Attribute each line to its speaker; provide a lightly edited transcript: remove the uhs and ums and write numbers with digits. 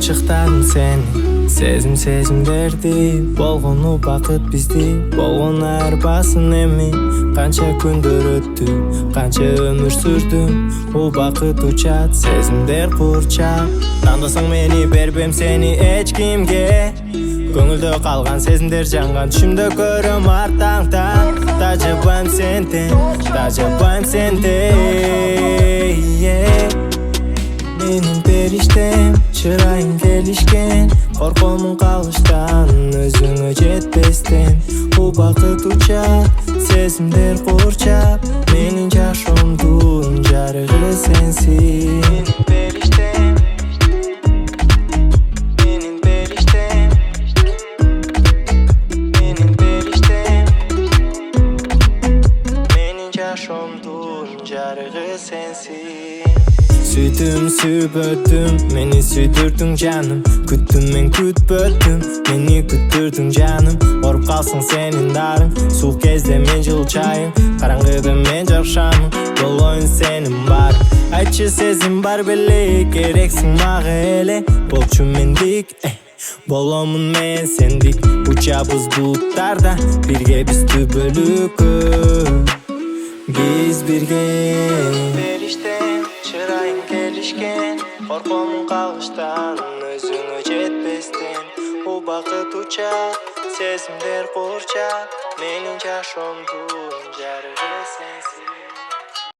Speaker 1: кучуктадым сени, сезимдерди, болгону бакыт бизди, болгон айырбасын эми. Канча күндөр өттү, канча өмүр сүрдүм, бул бакыт учат, сезимдер курчап. Тандасаң мени, бербем сени эч кимге. Көңүлдө калган сезимдер жанган түшүмдө көрөм ар таңтан. Тажабайм сенден, тажабайм сенден. Менин периштем, чырайың келишкен, коркомун калыштан, өзүңө жетпестен. Бул бакыт учат, сезимдер курчап, менин жашоомдун жарыгы сенсиң. Менин периштем, менин периштем, менин периштем, менин жашоомдун жарыгы сенсиң. Süydüm, sübödüm, meni süydürdün canım. Küttüm men kütbödüm, meni küttürdün canım. Orup kalsın senin darың, суық кезде мен жыл чайың. Караңгыда мен жакшамын, болоюн сенин барың. Айтчы сезим бар беле, керексиң мага эле. Болчу мендик, боломун мен сендик. Учабыз булуттарда, бирге биз түбөлүккө. Биз бирге. Периштем, чырайың келишкен, коркомун калыштан, өзүңө жетпестен. Бул бакыт учат, сезимдер курчап, менин жашоомдун